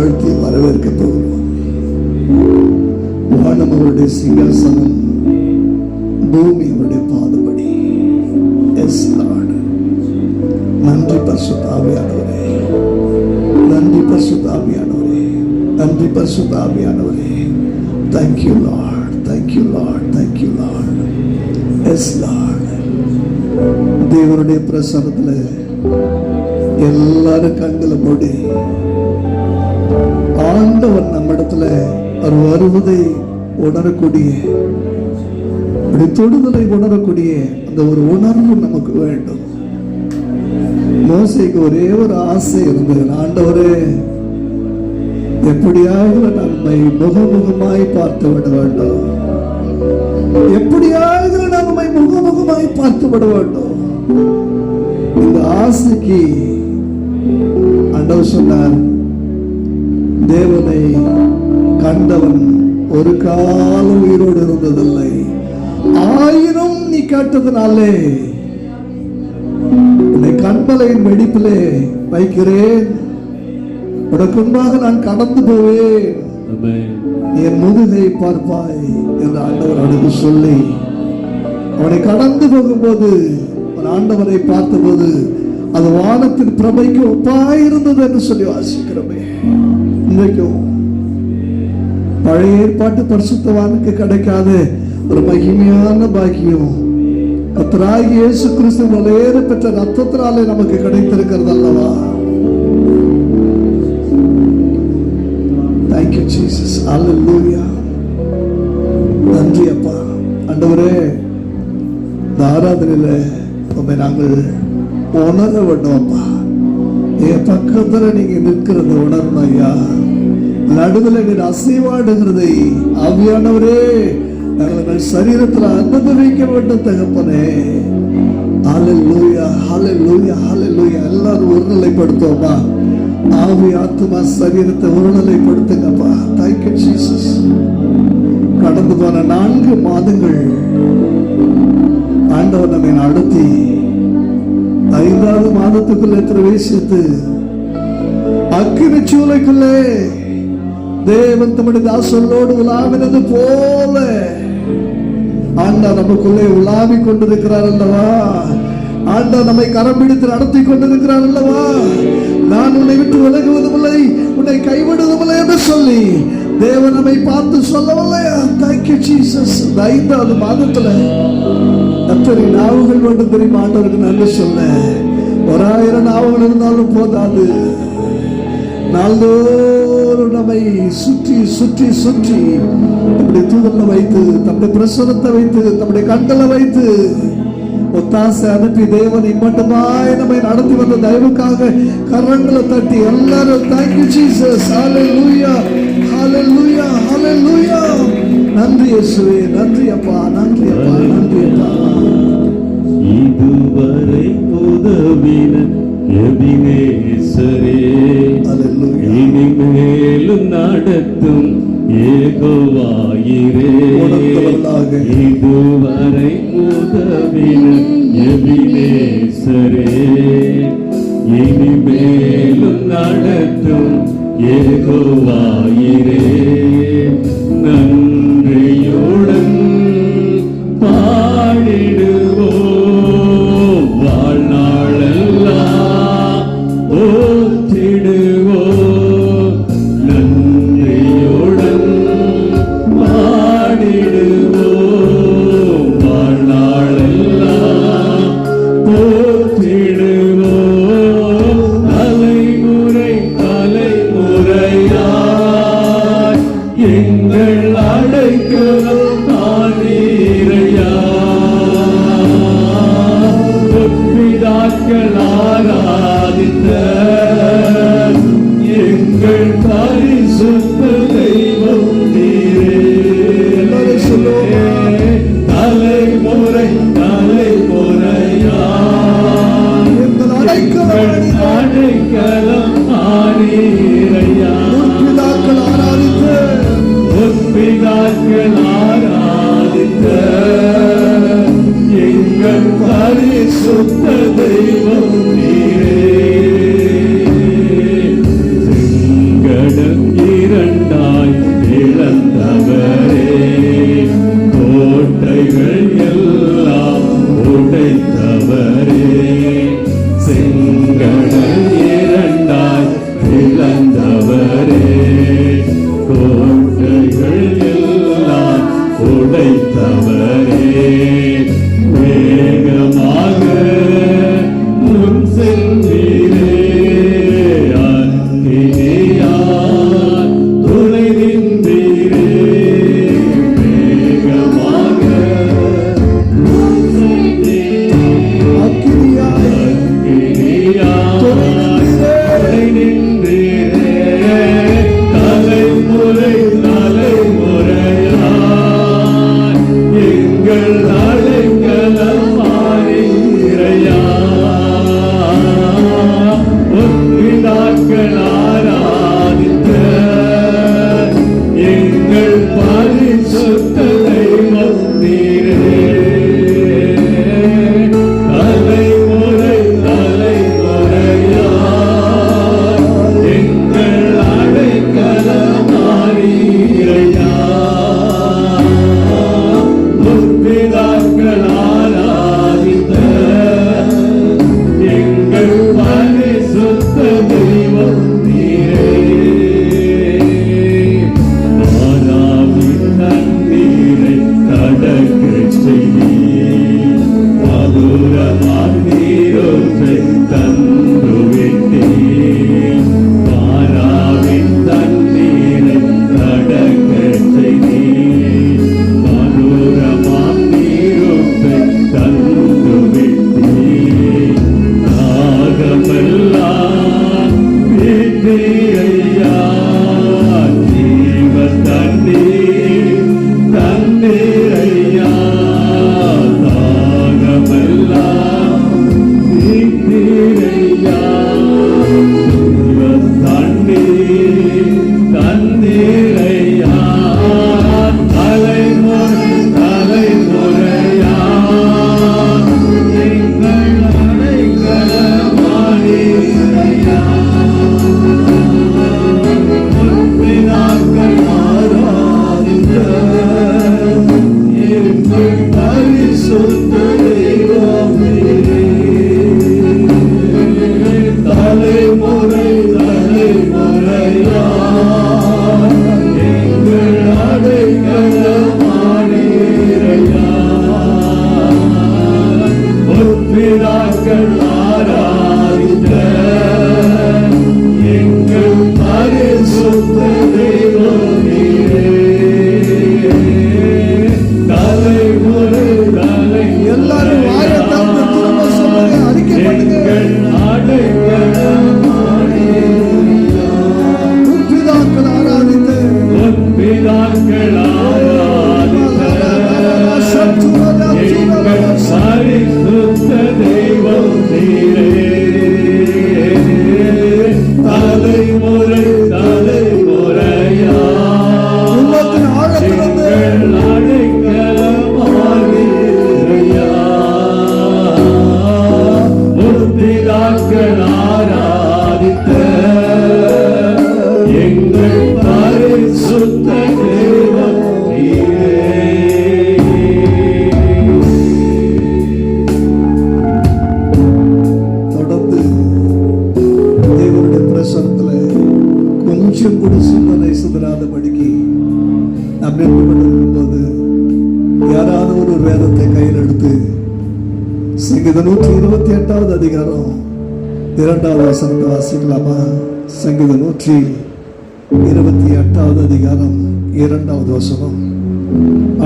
வாழ்த்தி வரவேற்க போகிறோம். வானம் அவருடைய சிங்காசனம், பூமி அவருடைய பாதபடி. S Lord. நன்றி பரிசுத்த ஆவியானவரே, நன்றி பரிசுத்த ஆவியானவரே, நன்றி பரிசுத்த ஆவியானவரே. Thank you Lord, thank you Lord, thank you Lord. Yes Lord. தேவனுடைய பிரசன்னத்தில் எல்லாரும் கண்களை மூடி ஆண்டவர் நம்மிடத்துல அவர் வருவதை உணரக்கூடிய, தொடுதலை உணரக்கூடிய அந்த ஒரு உணர்வு நமக்கு வேண்டும். மோசேக்கு ஒரே ஒரு ஆசை இருந்தது, ஆண்டவரே எப்படியாவது நம்மை முகமுகமாய் பார்த்து விட வேண்டும், எப்படியாவது நம்மை முகமுகமாய் பார்த்து விட வேண்டும். இந்த ஆசைக்கு ஆண்டவர் சொன்னார், தேவனை கண்டவன் ஒரு காலம் உயிரோடு இருந்ததில்லை, 1000 நீ கேட்டதுனாலே உன்னை கண்பலையின் வெடிப்பிலே வைக்கிறேன், உனக்கு முன்பாக நான் கடந்து போவேன், என் முதுகை பார்ப்பாய் என்று ஆண்டவர் அவனுக்கு சொல்லி, அவனை கடந்து போகும்போது ஆண்டவரை பார்த்தபோது அது வானத்தின் பிரபைக்கு ஒப்பாயிருந்தது என்று சொல்லி வாசிக்கிறோமே. இன்றைக்கும் பழைய ஏற்பாட்டு பரிசுத்தவானுக்கு கிடைக்காத ஒரு மகிமையான பாக்கியம் கர்த்தராகிய இயேசு கிறிஸ்து வலையேற பெற்ற ரத்தத்தினாலே நமக்கு கிடைத்திருக்கிறது அல்லவா? Thank you Jesus. Hallelujah. நன்றி அப்பா. ஆண்டவரே, இந்த ஆராதனையில உம்மை நாங்கள் உணர வேண்டும் அப்பா. என் பக்கத்துல நீங்க நிற்கிறத உணரணும் ஐயா. நடுவில் நீர் அசைவாடுகிறதை ஆவியானவரே நாங்கள் சரீரத்தில் அனுபவிக்க வேண்டும் தகப்பனே. ஹல்லேலூயா, ஹல்லேலூயா, ஹல்லேலூயா. எல்லாரும் ஒருநிலைப்படுத்துவோமா? ஆவி ஆத்மா சரீரத்தை ஒருநிலைப்படுத்துங்கப்பா. Thank you Jesus. கடந்து போன 4 மாதங்கள் ஆண்டவர் நம்மை நடத்தி 5வது மாதத்துக்குள்ளே பிரவேசித்து அக்கினி சூளைக்குள்ளே தேவன் தம்முடைய தாசர்களோடு உலாவினது போல ஆண்டவர் நமக்குள்ளே உலாவி கொண்டிருக்கிறார் அல்லவா? ஆண்டவர் நம்மை கரம் பிடித்து நடத்தி கொண்டிருக்கிறார் அல்லவா? நான் உன்னை விட்டு விலகுவதும் இல்லை, உன்னை கைவிடுவதும் இல்லை என்று சொல்லி தேவன் நம்மை பார்த்து சொல்லவில்லையா? Thank you Jesus. 5வது மாதத்துல எத்தனை நாவுகள் வேண்டும் தெரியுமா? ஆண்டவருக்கு நன்றி சொல்ல 1000 நாவுகள் இருந்தாலும் போதாது. நாள்தோறும் நம்மை சுற்றி சுற்றி சுற்றி நம்முடைய தூதலை வைத்து, நம்முடைய பிரசனத்தை வைத்து, நம்முடைய கண்களை வைத்து ஒத்தாசை அனுப்பி தேவன் இம்மட்டுமாய் நம்மை நடத்தி வந்த தயவுக்காக கரங்களை தட்டி எல்லாரும் Thank you Jesus. Hallelujah, hallelujah, hallelujah. நன்றி இயேசுவே, நன்றி அப்பா, நன்றி அப்பா, நன்றி அப்பா. இதுவரை உதவின எபினேசரே, ஹல்லேலூயா. இனிமேலும் நடத்தும் யெகோவாயிரே, இதுவரை உதவின எபினேசரே, இனிமேலும் நடத்தும் யெகோவாயிரே. நன்றியுடன் பாடிடுவோம், வாழ்நாளெல்லாம் போற்றிடுவோம். நன்றியுடன் பாடிடுவோம், வாழ்நாளெல்லாம் போற்றிடுவோம். தலைமுறை தலைமுறையாய் எங்கள் அடைக்கலம் ஆனீரையா. பிதாக்கள் ஆராதித்த எங்கள் பரிசுத்த தெய்வம் நீரே. எல்லாரும் சொல்லுவோம், தலைமுறை தலைமுறையாய் எங்கள் அடைக்கலம் ஆனீரையா. பிதாக்கள் ஆராதித்த எங்கள் பரிசுத்த தெய்வம் நீரே. செங்கடல் நீரையா ஜீவ தண்ணீர் தண்ணீரையா தாகமெல்லாம் நீரையா ஜீவ தண்ணீர் தண்ணீரையா தலைமுறை தலைமுறையா எங்கள் அடைக்கலமானீரையா முன்பினாக்கள் ஆராதித்த எங்கள் பரிசுத்த தெய்வமே தலைமுறை தலைமுறையா எங்கள் அடைக்கலமானீரையா முற்பிதாக்கள் ஆராதித்த எங்கள் பரிசுத்த தெய்வமே தலைமுறை தலை எல்லாரும் வாயை திறந்து திரும்ப சொல்லுங்க, அறிக்கை பண்ணுங்க. எங்கள் அடைக்கலமானீரையா முற்பிதாக்கள் ஆராதித்த முற்பிதாக்கள் ஆராதித்த எங்கள் பரிசுத்த தெய்வம் நீரே தலைமுறை தலைமுறையா உள்ளத்தின் ஆழத்திலிருந்து எங்கள் அடைக்கலமானீரையா முற்பிதாக்கள் ஆராதித்த எங்கள் பரிசுத்த தெய்வம் நீரே. தொடர்ந்து தேவனுடைய பிரசனத்துல கொஞ்சம் கூட சிந்தனை சிதறாதபடிக்கு நாம் நின்று கொண்டிருக்கும்போது யாராவது ஒரு வேதத்தை கையில் எடுத்து சங்கீதம் 128வது அதிகாரம் 2வது வசனத்தை வாசிக்கலாமா? சங்கீதம் 128வது அதிகாரம் 2வது வசனம்.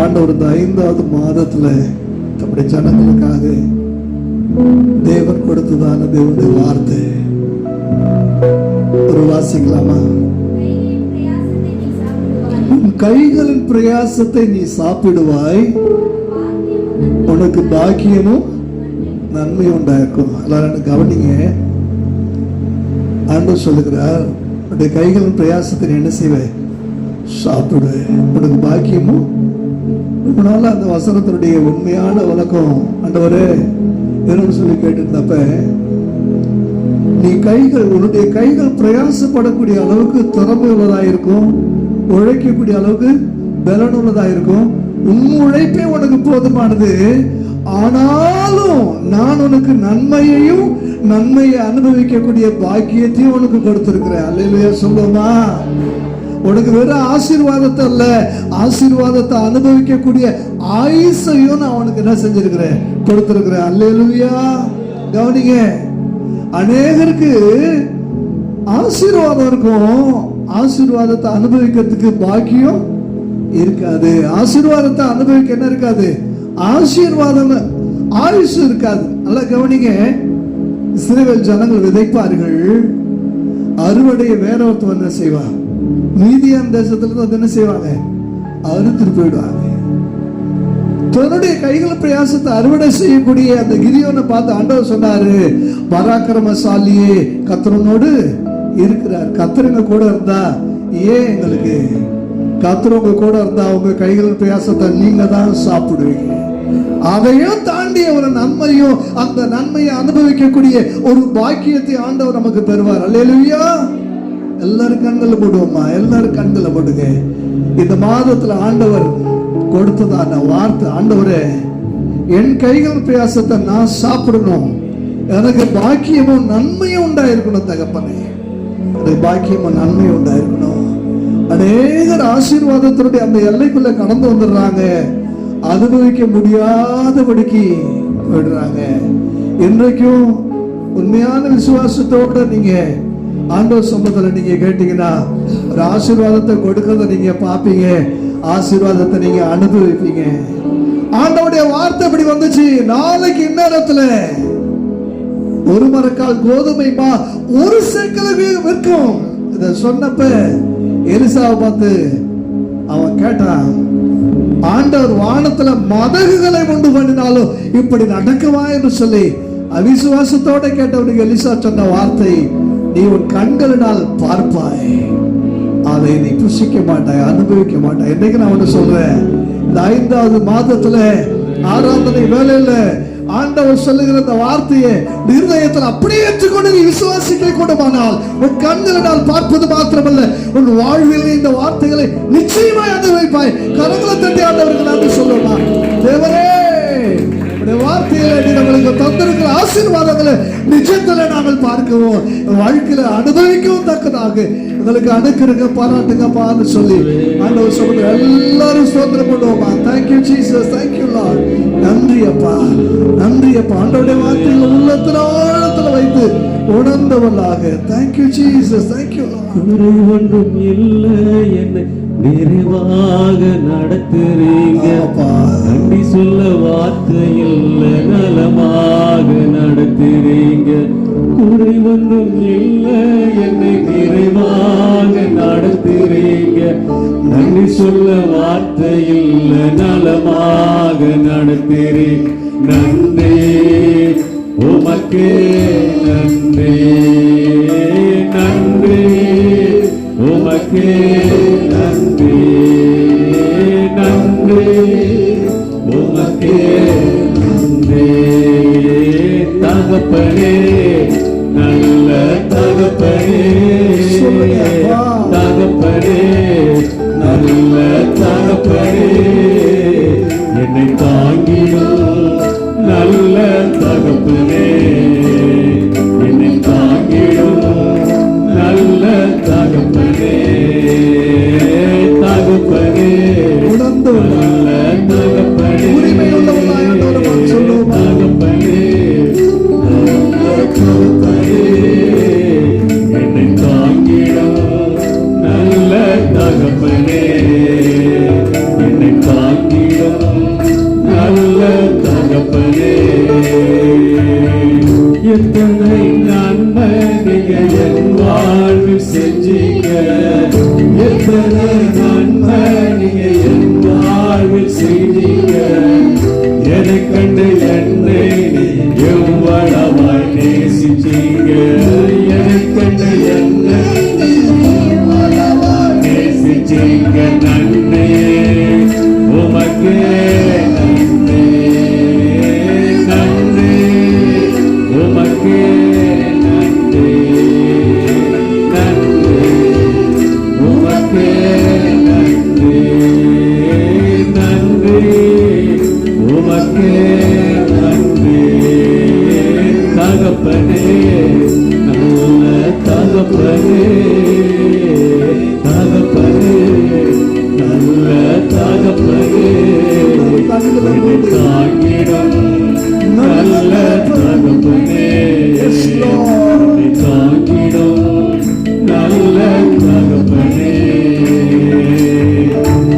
ஆண்டவர் இந்த 5வது மாதத்துல தம்முடைய ஜனங்களுக்காக தேவன் கொடுத்ததான தேவனுடைய வார்த்தை ஒரு வாசிக்கலாமா? உன் கைகளின் பிரயாசத்தை நீ சாப்பிடுவாய், உனக்கு பாக்கியமும் நன்மை உண்டாயிருக்கும். எல்லாரும் கவனிங்க, ஆண்டவர் சொல்லுகிறார், உன்னுடைய கைகளின் பிரயாசத்தை நீ என்ன செய்வாய்? சாப்பிடு, உனக்கு பாக்கியமும். ரொம்ப நாள் அந்த வசனத்தினுடைய உண்மையான விளக்கம் ஆண்டவரே என்னன்னு சொல்லி கேட்டிருந்தப்ப, நீ கைகள் உன்னுடைய கைகள் பிரயாசப்படக்கூடிய அளவுக்கு திறமை உள்ளதாயிருக்கும், உழைக்கக்கூடிய அளவுக்கு பலன் உள்ளதாயிருக்கும். உன் உழைப்பே உனக்கு போதுமானது. ஆனாலும் நான் உனக்கு நன்மையையும் நன்மையை அனுபவிக்கக்கூடிய பாக்கியத்தையும் உனக்கு கொடுத்திருக்கிறேன். அல்லேலூயா சொல்லுமா? உனக்கு வெறும் ஆசீர்வாதத்தை அல்ல, ஆசீர்வாதத்தை அனுபவிக்கக்கூடிய ஆயுசையும் நான் உனக்கு என்ன செஞ்சிருக்கிறேன்? கொடுத்திருக்கிறேன். அல்லேலூயா. கவனிங்க, அநேகருக்கு ஆசீர்வாதம் இருக்கும், ஆசீர்வாதத்தை அனுபவிக்கிறதுக்கு பாக்கியம் இருக்காது. ஆசீர்வாதத்தை அனுபவிக்க என்ன இருக்காது? ஆசீர்வாதம் ஆயுசு இருக்காது. நல்லா கவனிங்க, இஸ்ரவேல் ஜனங்கள் விதைப்பார்கள், அறுவடையை வேற ஒருத்தர் என்ன செய்வார்? மீதியான் தேசத்துல இருந்து என்ன செய்வாங்க? அறுத்துட்டு போயிடுவாங்க. தன்னுடைய கைகள் பிரயாசத்தை அறுவடை செய்யக்கூடிய அந்த கிதியோனை பார்த்து ஆண்டவர் சொன்னாரு, பராக்கிரமசாலியே கர்த்தரோடு இருக்கிறார். கர்த்தருங்க கூட இருந்தா ஏன் எங்களுக்கு? கர்த்தருங்க கூட இருந்தா உங்க கைகள் பிரயாசத்தை நீங்க தான் சாப்பிடுவீங்க. அதையும் தாண்டி ஒரு நன்மையும் அந்த நன்மையை அனுபவிக்கக்கூடிய ஒரு பாக்கியத்தை ஆண்டவர் நமக்கு தருவார். அல்லேலூயா. எல்லாரும் கண்களை போடுவோமா? எல்லாரும் கண்களை போடுங்க. இந்த மாதத்துல ஆண்டவர் கொடுத்ததான வார்த்தை, ஆண்டவரே என் கைகள் பிரயாசத்தை நான் சாப்பிடணும், எனக்கு பாக்கியமும் நன்மையும் உண்டாயிருக்கணும். தகப்பனே, எனக்கு பாக்கியமும் நன்மையும் உண்டாயிருக்கணும். அநேகர் ஆசீர்வாதத்தினுடைய அந்த எல்லைக்குள்ள கடந்து வந்துடுறாங்க, அனுபவிக்க முடியாதபடிக்கு போயிடுறாங்க. இன்றைக்கும் உண்மையான விசுவாசத்தோட நீங்க ஆண்டவர் சம்பந்தத்துல நீங்க கேட்டீங்கன்னா ஒரு ஆசீர்வாதத்தை கொடுக்கறத நீங்க பாப்பீங்க, ஆசீர்வாதத்தை நீங்க அனுபவிப்பீங்க. ஆண்டவருடைய வார்த்தை இப்படி வந்துச்சு, நாளைக்கு இந்நேரத்துல ஒரு மரக்கால் கோதுமை மா ஒரு சேக்கலுக்கு விற்கும். இத சொன்னப்ப எலிசாவை பார்த்து அவன் கேட்டான், ஆண்டவர் வானத்துல மதகுகளை உண்டு பண்ணினாலும் இப்படி நடக்குமா என்று சொல்லி அவிசுவாசத்தோட கேட்டவனுக்கு எலிசா சொன்ன வார்த்தை, நீ உன் கண்களினால் பார்ப்பாய், அதை நீ புசிக்க மாட்டாய், அனுபவிக்க மாட்டாய். இன்னைக்கு நான் ஒண்ணு சொல்றேன், இந்த 5வது மாதத்துல ஆராதனை வேலையில ஆண்டவர் சொல்லுகிற இந்த வார்த்தையை இருதயத்தில் அப்படியே ஏற்றுக்கொண்டு நீ விசுவாசிக்க கூடுமானால் உன் கண்களினால் பார்ப்பது மாத்திரமல்ல, உன் வாழ்வில் இந்த வார்த்தைகளை நிச்சயமாய் அனுபவிப்பாய். கரங்களை தட்டி ஆண்டவருக்கு நன்றி சொல்லலாம். தேவரே, வார்த்தையில நீ நம்மளுக்கு தந்திருக்கிற ஆசீர்வாதங்களை நிஜத்துல நாங்கள் பார்க்கவும் வாழ்க்கையில அனுபவிக்கவும் தக்கதாக உங்களுக்கு அனுக்கிறங்க பாராட்டுங்கப்பான்னு சொல்லி ஆண்டவர் சொல்லுங்க. எல்லாரும் ஸ்தோத்திரம் பண்ணுவோமா? Thank you Jesus, thank you lord. நன்றி அப்பா, நன்றி அப்பா. ஆண்டவருடைய வார்த்தைகளை உள்ளத்துல ஆழத்துல வைத்து உணர்ந்தவர்களாக. Thank you Jesus, thank you lord. ஒன்றும் இல்லை என்னை நிறைவாக நடத்துறீங்க, நன்றி சொல்ல வார்த்தை இல்லை, நலமாக நடத்துறீங்க. குறை ஒன்றும் இல்லை என்னை நிறைவாக நடத்துறீங்க, நன்றி சொல்ல வார்த்தை இல்லை, நலமாக நடத்துறீங்க. நன்றி உமக்கே நன்றி, நன்றி உமக்கே நன்றி, நன்றி உமக்கே நன்றி. தகப்பனே, நல்ல தகப்பனே, தகப்பனே, நல்ல தகப்பனே, என்னை தாங்கிடும் நல்ல தகப்பனே, என்னை தாங்கிடும் நல்ல தகப்பனே, தகப்பனே, உணர்ந்து நல்ல தகப்பனே, சொல்லுவோம் தகப்பனே, நல்ல தகப்பனே, என்னை தாங்கிடும் நல்ல தகப்பனே, என்னை தாங்கிடும் நல்ல தகப்பனே. எத்தனை நன்மை நீங்க என் வாழ்வில் செஞ்சீங்க, எத்தனை நன்மை நீங்க என் வாழ்வில் செய்தீங்க. என்னை கண்டு என்னை எவ்வளவாய் நேசிச்சீங்க, என்னை கண்டு என்னை எவ்வளவாய் நேசிச்சீங்க. நன்றி உமக்கே நன்றி, நன்றி உமக்கே நன்றி, நன்றி உமக்கே நன்றி, நன்றி உமக்கே நன்றி. தகப்பனே, நல்ல தகப்பனே, தகப்பனே, நல்ல தகப்பனே, என்னை தாங்கிடும் நல்ல தகப்பனே, என்னை தாங்கிடும் நல்ல தகப்பனே.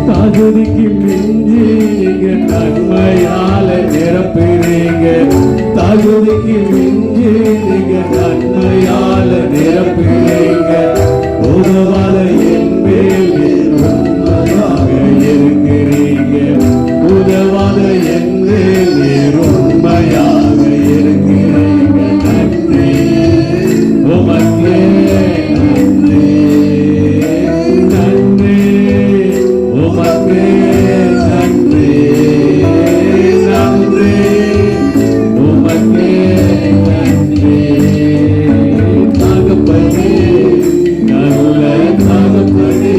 தகுதிக்கு மிஞ்சி நீங்க நன்மையால நிரப்புறீங்க, தகுதிக்கு மிஞ்சி நீங்க நன்மையால நிரப்புறீங்க. உதவாத என் மேல் உண்மையாக இருக்கிறீங்க, உதவாத என் மேல் உண்மையாக இருக்கிறீங்க. நன்றி உமக்கே நன்றி, நன்றி உமக்கே நன்றி, நன்றி உமக்கே நன்றி. தகப்பனே, நல்ல தகப்பனே,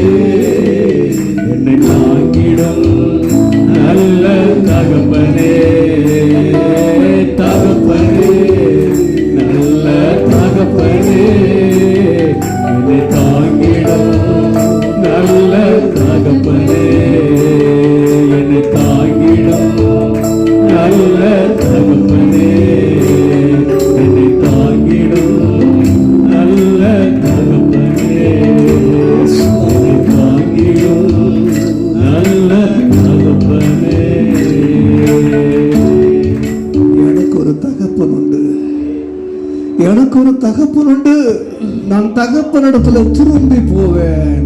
என்னை தாங்கிடும் நல்ல தகப்பனே, தகப்பனே, நல்ல தகப்பனே, என்னை தாங்கிடும் நல்ல தகப்பனே, என்னை தாங்கிடும் நல்ல தகப்பனே, என்னை தாங்கிடும் நல்ல தகப்பனே, என்னை தாங்கிடும் நல்ல தகப்பனே. எனக்கு ஒரு தகப்பன் உண்டு, எனக்கு ஒரு தகப்பன் உண்டு. நான் தகப்பனிடத்துல திரும்பி போவேன்.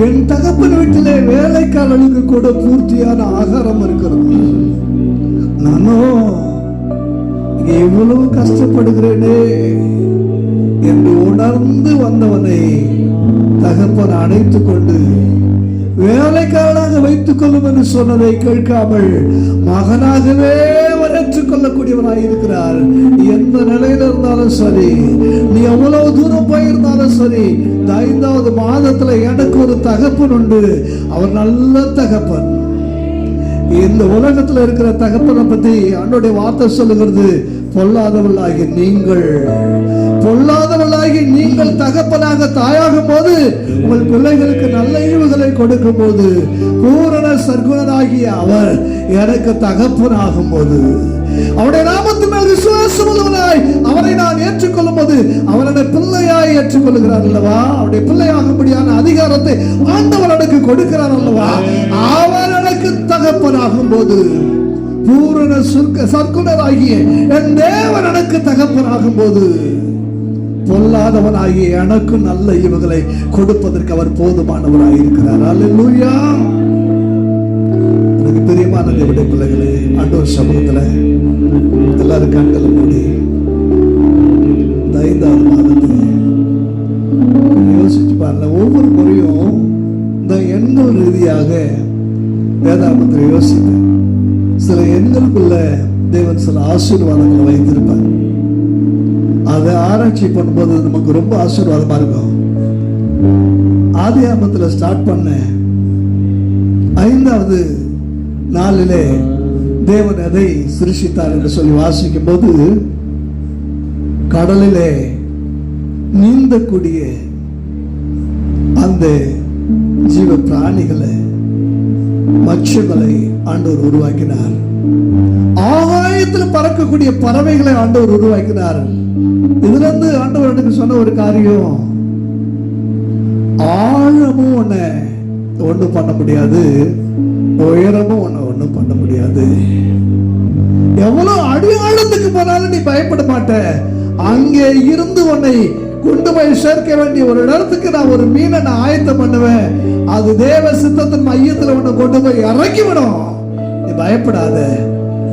என் தகப்பன் வீட்டிலே வேலைக்காரர்களுக்கு கூட பூர்த்தியான ஆகாரம் இருக்கிறது. நானும் எவ்வளவு கஷ்டப்படுகிறேனே என்று உணர்ந்து வந்தவனை தகப்பன் அணைத்துக் கொண்டு வேலைக்காரனாக வைத்துக் கொள்ளும் என்று சொன்னதை கேட்காமல் மகனாகவே அவர் ஏற்றுக்கொள்ளக்கூடியவராய் இருக்கிறார். எந்த நிலையில இருந்தாலும் சரி, நீ எவ்வளவு தூரம் போயிருந்தாலும் சரி, இந்த 5வது மாதத்துல எனக்கு ஒரு தகப்பன் உண்டு. அவர் நல்ல தகப்பன். இந்த உலகத்துல இருக்கிற தகப்பனை பத்தி ஆண்டவருடைய வார்த்தை சொல்லுகிறது, பொல்லாதவர்களாகி நீங்கள் தகப்பனாக தாயாகும் போது உங்கள் பிள்ளைகளுக்கு நல்ல ஈவுகளை கொடுக்கும் போது பூரண சர்க்குணனாகிய அவர் எனக்கு தகப்பனாகும் போது, அவருடைய நாமத்தின் மேல் விசுவாசம் உள்ளவனாய் அவரை நான் ஏற்றுக்கொள்ளும் போது அவருடைய பிள்ளையாய் ஏற்றுக்கொள்கிறார் அல்லவா? அவருடைய பிள்ளையாகும்படியான அதிகாரத்தை ஆண்டவர் எனக்கு கொடுக்கிறார் அல்லவா? அவர் எனக்கு தகப்பனாகும் போது பூரண சர்க்குணராகிய என் தேவன் எனக்கு தகப்பனாகும் போது பொல்லாதவனாகிய எனக்கு நல்ல ஈவுகளை கொடுப்பதற்கு அவர் போதுமானவராய் இருக்கிறார். அல்லேலூயா. எனக்கு பிரியமான தேவனுடைய பிள்ளைகளே, ஆண்டவர் சமூகத்துல எல்லாரும் கண்களை மூடி இந்த 5வது மாதத்தை யோசிச்சு பாருங்க. ஒவ்வொரு முறையும் இந்த எண்ணம் ரீதியாக வேதாகமத்தில் யோசிப்பேன். சில எண்களுக்குள்ள தேவன் சில ஆசீர்வாதங்களை வைத்திருப்பார். அதை ஆராய்ச்சி பண்ணும்போது நமக்கு ரொம்ப ஆசீர்வாதமா இருக்கும். ஆதியாகமத்துல ஸ்டார்ட் பண்ண 5வது நாளிலே தேவன் அதை சிருஷ்டித்தார் என்று சொல்லி வாசிக்கும் போது, கடலிலே நீந்தக்கூடிய அந்த ஜீவ பிராணிகளை, மச்சங்களை ஆண்டவர் உருவாக்கினார். ஆகாயத்தில் பறக்கக்கூடிய பறவைகளை ஆண்டவர் உருவாக்கினார். இதுல இருந்து ஆண்டவர் எனக்கு சொன்ன ஒரு காரியம், ஆழமும் ஒண்ணும் பண்ண முடியாது, உயரமும் ஒண்ணும் பண்ண முடியாது. எவ்வளவு அடியாழத்துக்கு போனாலும் நீ பயப்பட மாட்ட. அங்கே இருந்து உன்னை கொண்டு போய் சேர்க்க வேண்டிய ஒரு இடத்துக்கு நான் ஒரு மீனை நான் ஆயத்தம் பண்ணுவேன். அது தேவ சித்தத்தின் மையத்துல உன்னை கொண்டு போய் இறக்கி விடும். நீ பயப்படாத.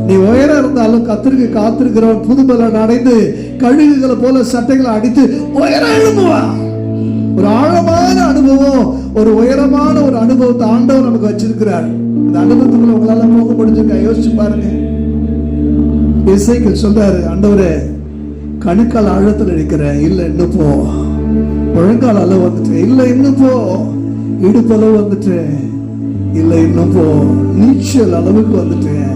நீ உயரம் இருந்தாலும் கத்திற்கு காத்திருக்கிறவன் புதுமலை அடைந்து கழுகுகளை போல சட்டைகளை அடித்து உயரம் எழும்புவான். ஒரு ஆழமான அனுபவம், ஒரு உயரமான ஒரு அனுபவத்தை ஆண்டவர் நமக்கு வச்சிருக்கிறார். இந்த அனுபவத்துக்குள்ள உங்களால போக முடிஞ்சுக்க யோசிச்சு பாருங்க. இசைக்கள் சொல்றாரு, ஆண்டவரே கணுக்கால் ஆழத்தில் இருக்கிறேன், இல்ல இன்னும் போ. முழங்கால் அளவு வந்துட்டேன், இல்ல இன்னும் போ. இடுப்பளவு வந்துட்டேன், இல்ல இன்னும் போ. நீச்சல் அளவுக்கு வந்துட்டேன்,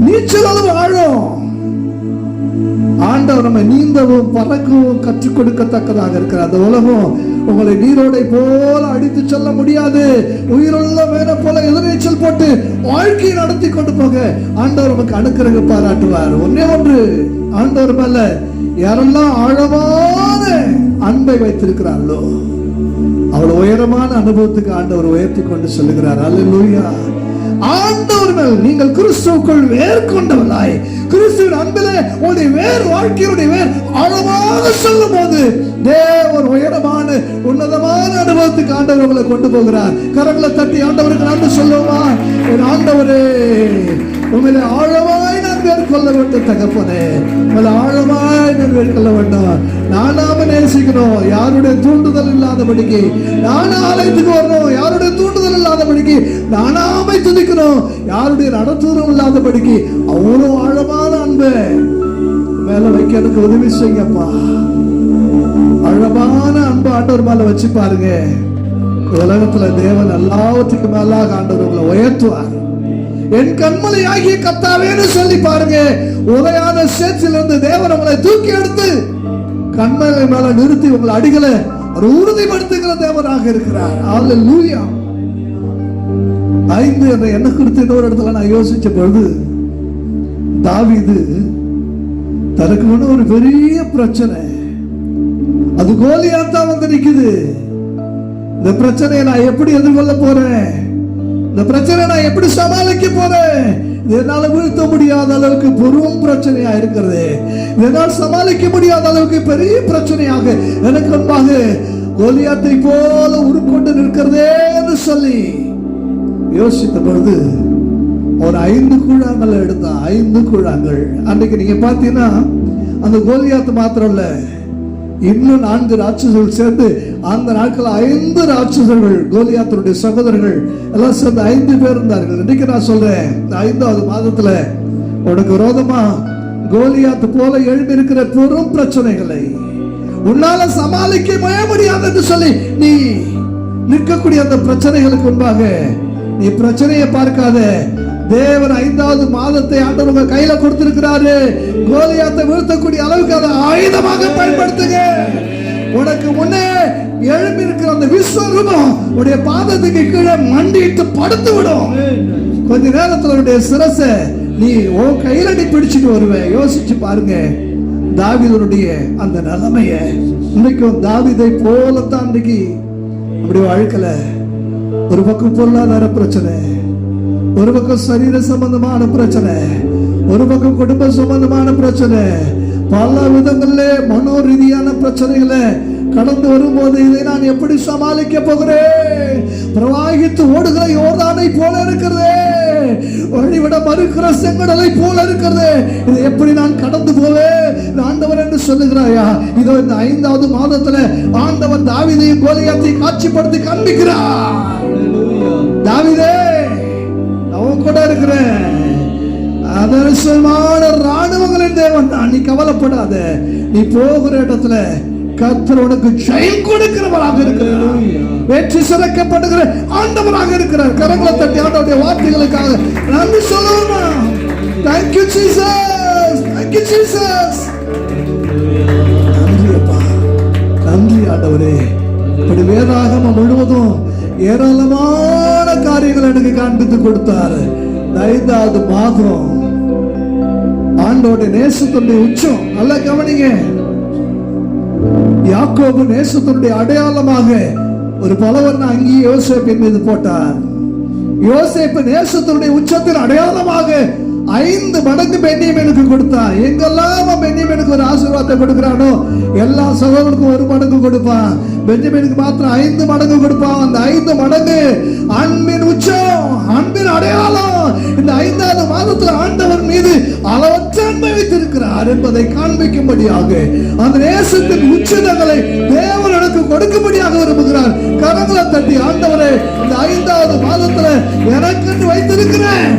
நீச்சல் அளவு ஆழம். ஆண்டவர் நம்ம நீந்தவும் பறக்கவும் கற்றுக் கொடுக்கத்தக்கதாக இருக்கிறார். அந்த உலகம் உங்களை நீரோடை போல அடித்து செல்ல முடியாது. உயிருள்ள வேலை போல எதிர்நீச்சல் போட்டு வாழ்க்கையை நடத்தி கொண்டு போக ஆண்டவர் நமக்கு அனுக்கிரகம் பாராட்டுவார். ஒன்னே ஒன்று, ஆண்டவர் மேல யாரெல்லாம் ஆழமான அன்பை வைத்திருக்கிறார்களோ அவ்வளவு உயரமான அனுபவத்துக்கு ஆண்டவர் உயர்த்தி கொண்டு சொல்லுகிறார். அல்லேலூயா. ஆண்டவர் மேல் நீங்கள் கிறிஸ்துவுக்குள் வேர் கொண்டவர்களாய், கிறிஸ்துவின் அன்பிலே உங்களுடைய வேர், வாழ்க்கையுடைய வேர் ஆழமாக சொல்லும் போது தேவன் உயரமான உன்னதமான அனுபவத்துக்கு ஆண்டவர் உங்களை கொண்டு போகிறார். கரங்களை தட்டி ஆண்டவருக்கு நன்றி சொல்லுமா? என் ஆண்டவரே, உங்களை ஆழமாய் நான் மேற்கொள்ள வேண்டும் தகப்பனே, உங்களை ஆழமாய் நான் மேற்கொள்ள வேண்டும். நானாம நேசிக்கணும், யாருடைய தூண்டுதல் இல்லாதபடிக்கு. நானா ஆலயத்துக்கு வரணும், யாருடைய தூண்டுதல் இல்லாதபடிக்கு. நானாமை துதிக்கணும், யாருடைய நடத்துதலும் இல்லாதபடிக்கு. அவ்வளவு ஆழமான அன்பு மேல வைக்க எனக்கு உதவி செய்யப்பா. ஆழமான அன்பு ஆண்டவர் மேல வச்சு பாருங்க. உலகத்துல தேவன் எல்லாவற்றுக்கும் மேலாக ஆண்டவர் உங்களை உயர்த்துவார். என் கண்மலை ஆகிய கர்த்தாவேன்னு சொல்லி பாருங்க. உதயான சேற்றிலிருந்து தேவன் உங்களை தூக்கி எடுத்து கண்மலை மேல நிறுத்தி உங்களை அடிகளை ஒரு உறுதிப்படுத்துகிற தேவனாக இருக்கிறார். அல்லேலூயா. 5 என்ற என்ன குறித்து இன்னொரு இடத்துல நான் யோசிச்ச பொழுது, தாவீது தனக்கு முன்ன ஒரு பெரிய பிரச்சனை, அது கோலியாத்தா வந்து நிக்குது. இந்த பிரச்சனையை நான் எப்படி எதிர்கொள்ள போறேன்? இந்த பிரச்சனை நான் எப்படி சமாளிக்க போறேன்? இதனால வீழ்த்த முடியாத அளவுக்கு பெரும் பிரச்சனையா இருக்கிறது, இதனால் சமாளிக்க முடியாத அளவுக்கு பெரிய பிரச்சனையாக எனக்கு முன்பாக கோலியாத்தை போல உருக்கொண்டு நிற்கிறதே என்று சொல்லி யோசித்த பொழுது ஒரு 5 கூழாங்கல் எடுத்தான். 5 கூழாங்கல். அன்னைக்கு நீங்க பாத்தீங்கன்னா அந்த கோலியாத்து மாத்திரம் இல்ல, இன்னும் 4 ராட்சசர்கள் சேர்ந்து அந்த நாட்கள் 5 ராட்சசர்கள், கோலியாத்தருடைய சகோதரர்கள் எல்லாம் சேர்ந்து 5 பேர் இருந்தார்கள். இன்னைக்கு நான் சொல்றேன், இந்த 5வது மாதத்துல உனக்கு விரோதமா கோலியாத்து போல எழுப்பி இருக்கிற பெரும் பிரச்சனைகளை உன்னால சமாளிக்க முடியாது என்று சொல்லி நீ நிற்கக்கூடிய அந்த பிரச்சனைகளுக்கு முன்பாக நீ பிரச்சனையை பார்க்காத. தேவன் 5வது மாதத்தை ஆண்டவர் கையில கொடுத்திருக்கிறாரு. கோலியாத்தை வீழ்த்தக்கூடிய அளவுக்கு அதை ஆயுதமாக பயன்படுத்துங்க. உனக்கு முன்னே எழுப்பி இருக்கிற அந்த விஸ்வரூபம் உடைய பாதத்துக்கு கீழே மண்டிட்டு படுத்து விடும். கொஞ்ச நேரத்துல உடைய சிரசை நீ உன் கையில நீ பிடிச்சிட்டு வருவேன். யோசிச்சு பாருங்க தாவீதுடைய அந்த நிலைமைய. இன்னைக்கும் தாவீதை போலத்தான் இன்னைக்கு அப்படி வாழ்க்கல. ஒரு பக்கம் பொருளாதார பிரச்சனை, ஒரு பக்கம் சரீர சம்பந்தமான பிரச்சனை, ஒரு பக்கம் குடும்ப சம்பந்தமான பிரச்சனை, பல விதங்கள்ல மனோ ரீதியான பிரச்சனைகளை கடந்து வரும்போது இதை நான் எப்படி சமாளிக்க போகிறேன்? பிரவாகித்து ஓடுகிற யோர்தானை போல இருக்கிறது, வழிவிட மறுக்கிற செங்கடலை போல இருக்கிறது. இதை எப்படி நான் கடந்து போவேன் ஆண்டவர் என்று சொல்லுகிறாயா? இதோ இந்த 5வது மாதத்துல ஆண்டவர் தாவீதையும் கோலியாத்தையும் காட்சிப்படுத்தி காண்பிக்கிறார். தாவீதே, அவன் கூட இருக்கிறேன், அதர்சமான ராணுவங்களின் தேவன் தான். நீ கவலைப்படாத, நீ போகிற இடத்துல கர்த்தர் உனக்கு ஜெயம் கொடுக்கிறவராக இருக்கிறார், வெற்றி சிறக்கப்படுகிற ஆண்டவராக இருக்கிறார். கரங்களை தட்டி ஆண்டவருடைய வார்த்தைகளுக்காக நன்றி சொல்லுவோமா? Thank you Jesus, thank you Jesus. நன்றி அப்பா, நன்றி ஆண்டவரே. இப்படி வேதாகமம் முழுவதும் ஏராளமான காரியங்கள் எனக்கு காண்பித்து கொடுத்தார். 5வது மாதம் ஆண்டோட நேசத்துடைய உச்சம். நல்லா கவனிங்க. யாக்கோபு நேசத்தினுடைய அடையாளமாக ஒரு பலவன் அங்கே யோசேப்பின் மீது போட்டார். யோசேப்பு நேசத்தினுடைய உச்சத்தின் அடையாளமாக 5 மடங்கு பென்யமீனுக்கு கொடுத்தான். எங்கெல்லாம் பென்யமீனுக்கு ஒரு ஆசீர்வாதத்தை கொடுக்கிறானோ எல்லா சகோதரருக்கும் 1 மடங்கு கொடுப்பான். பென்யமீனுக்கு மாத்திரம் 5 மடங்கு கொடுப்பான். அந்த 5 மடங்கு அன்பின் உச்சம், அன்பின் அடையாளம். இந்த 5வது மாதத்துல ஆண்டவர் மீது அளவற்ற அன்பை வைத்திருக்கிறார் என்பதை காண்பிக்கும்படியாக அந்த நேசத்தின் உச்சதங்களை தேவன் எனக்கு கொடுக்கும்படியாக விரும்புகிறார். கரங்களை தட்டி ஆண்டவரே, இந்த 5வது மாதத்துல எனக்கு வைத்திருக்கிறேன்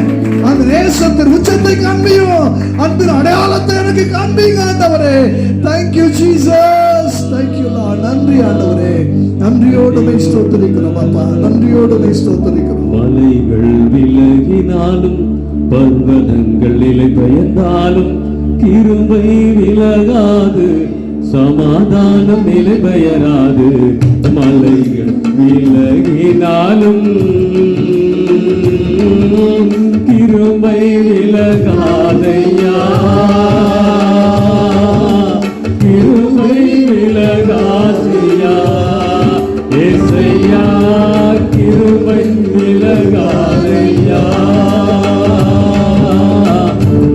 அந்த நேசத்தின் உச்சத்தை காண்பியும், அன்பின் அடையாளத்தை எனக்கு காண்பீங்க ஆண்டவரே. Thank you Jesus, thank you Lord. நன்றி ஆண்டவரே, நன்றியோடு ஸ்தோத்திரிக்கிறோம் அப்பா, நன்றியோடு ஸ்தோத்திரிக்கிறோம். மலைகள் விலகினாலும் பர்வதங்கள் நிலை பெயர்ந்தாலும் கிருபை விலகாது, சமாதானம் நிலை பெயராது. மலைகள் விலகினாலும் கிருபை விலகாதையா, கிருபை விலகாதையா ஏசையா, கிருபை விலகாதையா,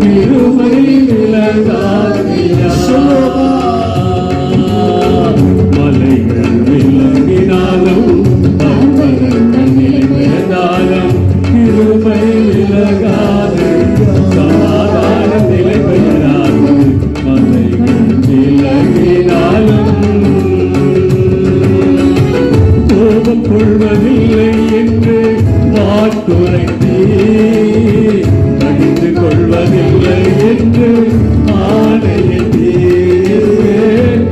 கிருபை விலகாதையா. மலைகள் விலகினாலும் பர்வதங்கள் நிலைபெயர்ந்தாலும் கிருபை விலகாது, சமாதானம் நிலைபெயராது. மலைகள் விலகினாலும் கோபம் கொள்வதில்லை என்று வாக்குரைத்தீ, கடிந்து கொள்வதில்லை என்று ஆணையிட்டீ,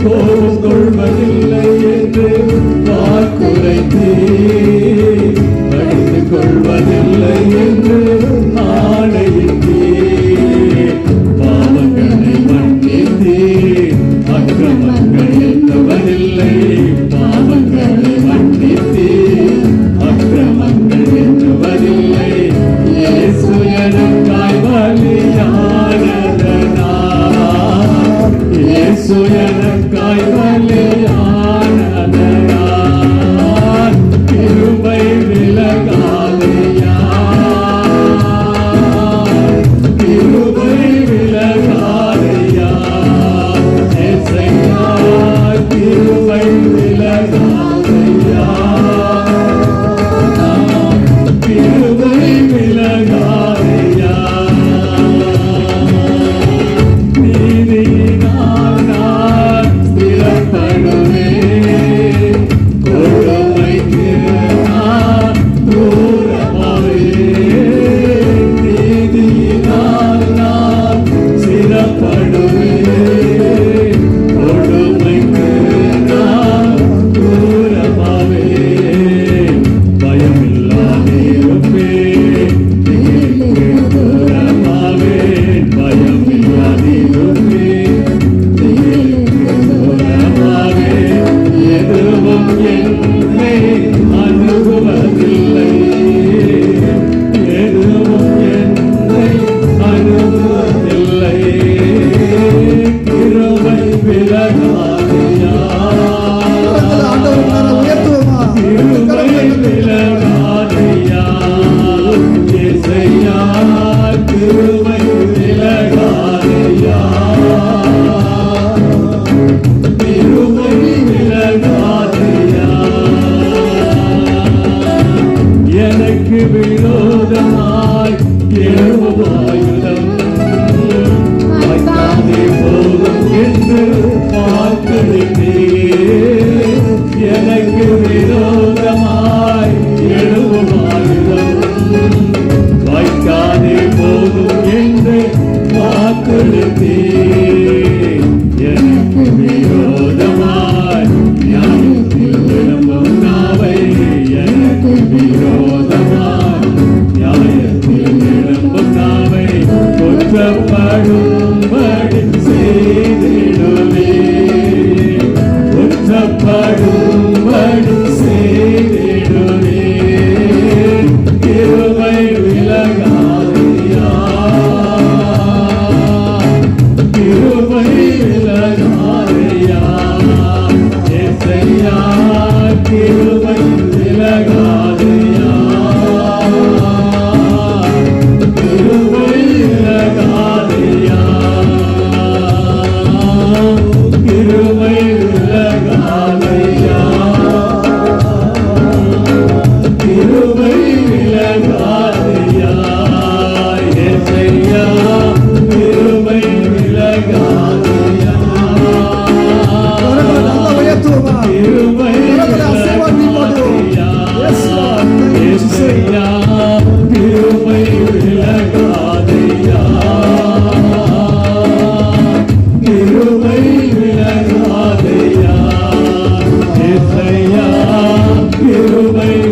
கோபம் கொள்வதில்லை என்று வாக்குரைத்தீ, கடிந்து கொள்வதில்லை என்று ஆணையிட்டீ, பாவங்களை மன்னித்தீ, அக்கிரமங்கள் எண்ணுவதில்லை, பாவங்களை மன்னித்தீ,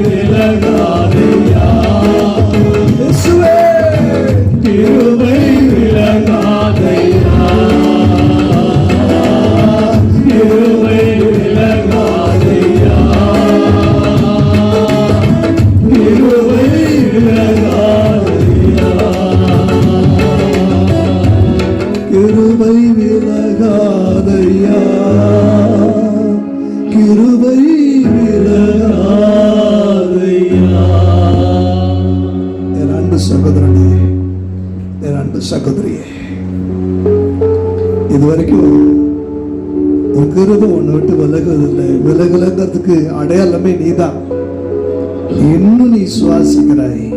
விலகாதையா, இயேசுவே கிருபை விலகாதையா, கிருபை விலகாதையா, கிருபை விலகாதையா. கிருபை விலகாதையா, கிருபை விலகாதையா. என் அன்பு சகோதரனே, என் அன்பு சகோதரியே, இதுவரைக்கும் உன் கிருபை உன்னை விட்டு விலகுவதில்லை. விலகலங்கிறதுக்கு அடையாளமே நீதான். இன்னும் நீ சுவாசிக்கிறாய்,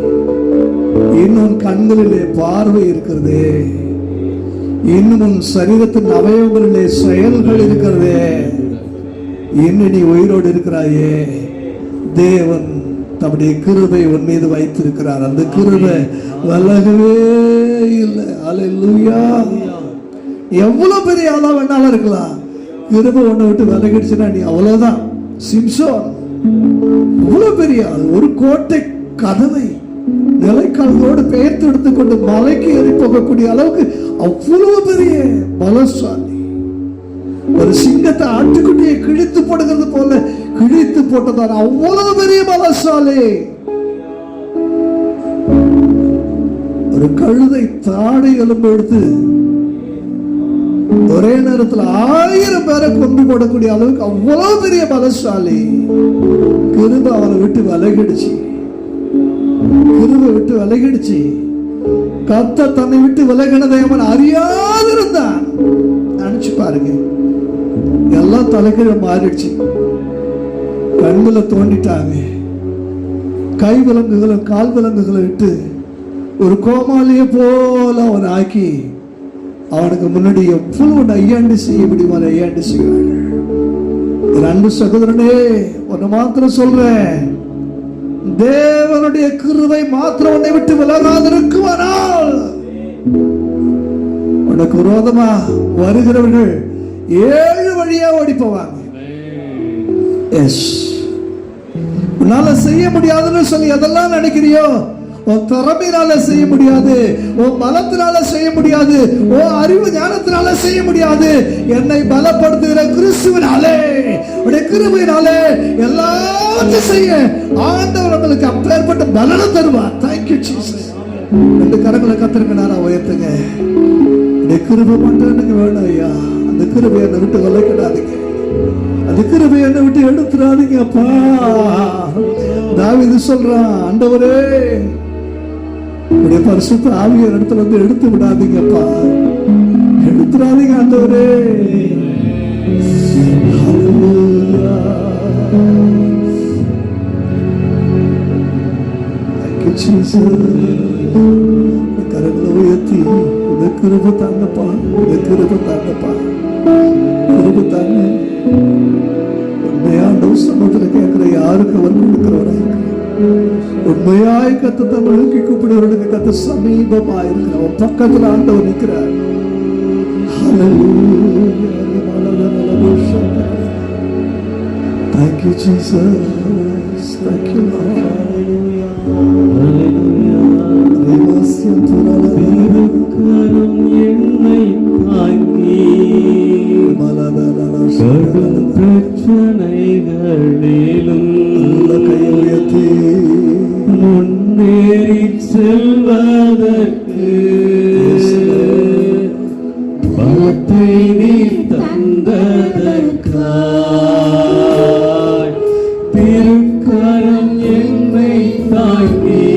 இன்னும் உன் கண்களிலே பார்வை இருக்கிறதே, இன்னும் உன் சரீரத்தின் அவயவங்களிலே செயல்கள் இருக்கிறதே, இன்னும் நீ உயிரோடு இருக்கிறாயே. தேவன் தம்முடைய கிருபை உன் மீது வைத்திருக்கிறார். அந்த கிருபை விலகவே இல்லை. அல்லேலூயா. எவ்வளவு பெரிய ஆளா வேணாலும் இருக்கலாம், கிருபை உன்னை விட்டு விலகிடுச்சுன்னா நீ அவ்வளவுதான். சிம்சோன் அவ்வளவு பெரிய ஆள், ஒரு கோட்டை கதவை நிலைக்காலோடு பெயர்த்து எடுத்துக்கொண்டு மலைக்கு ஏறி போகக்கூடிய அளவுக்கு அவ்வளவு பெரிய பலசாலி. ஒரு சிங்கத்தை ஆட்டுக்குட்டியை கிழித்து போடுகிறது போல கிழித்து போட்டதான அவ்வளவு பெரிய பலசாலி. ஒரு கழுதை தாடை எலும்பு எடுத்து ஒரே நேரத்தில் 1000 பேரை கொண்டு போடக்கூடிய அளவுக்கு அவ்வளவு பெரிய பலசாலி. கிருபை அவனை விட்டு விலகிடுச்சு, கிருபை விட்டு விலகிடுச்சு. கர்த்தர் தன்னை விட்டு விலகினதை அவன் அறியாதிருந்தான். நினைச்சு பாருங்க, எல்லாம் தலைகீழ மாறிடுச்சு. கண்ணுல தோண்டிட்டாங்க, கை விலங்குகளை கால் விலங்குகளை விட்டு ஒரு கோமாளியை போல அவன் ஆக்கி அவனுக்கு முன்னாடி எவ்வளவு நையாண்டி செய்ய முடியுமா நையாண்டி செய்வாங்க. அன்பு சகோதரனே, ஒன்னு மாத்திரம் சொல்றேன், தேவனுடைய கிருபை மாத்திரம் உன்னை விட்டு விலகாதிருக்குமானால் உனக்கு விரோதமா வருகிறவர்கள் 7 வழியா ஓடி போவாங்க. எஸ், உன்னால செய்ய முடியாதுன்னு சொல்லி எதெல்லாம் நினைக்கிறியோ, உன் திறமையினால செய்ய முடியாது, உன் பலத்தினால செய்ய முடியாது, உன் அறிவு ஞானத்தினால செய்ய முடியாது. என்னை பலப்படுத்துகிற கிறிஸ்துவினாலே, உடைய கிருபையினாலே எல்லாத்தையும் செய்ய ஆண்டவர் உங்களுக்கு அப்பேற்பட்ட பலனை தருவார். Thank you Jesus. 2 கரங்களை கத்திருக்க நேரம் உயர்த்துங்க. உடைய கிருபை மட்டும் எனக்கு வேணும் ஐயா. அந்த கிருபை என்னை விட்டு விலக்கிடாதீங்க, அந்த கிருபை என்னை விட்டு எடுத்துடாதீங்க அப்பா. தாவீது சொல்றான், ஆண்டவரே உடைய பரிசுத்த ஆவியை இடத்துல வந்து எடுத்து விடாதீங்கப்பா, எடுத்துடாதீங்க ஆண்டவரே. கரங்களை உயர்த்தி உடைய கிருபை தாங்கப்பா, உடைய கிருபை தாங்கப்பா, கிருபை தாங்க. உண்மையான சமூகத்துல கேட்கிற யாருக்கு அவர் கொடுக்கிறவரா, உண்மையாய் கத்தத்தை நோக்கி கூப்பிடுவர்களுக்கு கத்த சமீபமா இருக்கிற பக்கத்துல ஆண்டவர் நிற்கிறார். Thank you Jesus, thank you Lord. திருக்கரம் என்னை தாங்கி கடும் பிரச்சனைகளிலும் கையை உயர்த்தி முன்னேறி செல்வதற்கு பலத்தை நீ தந்ததற்காய் திருக்கரம் என்னை தாங்கி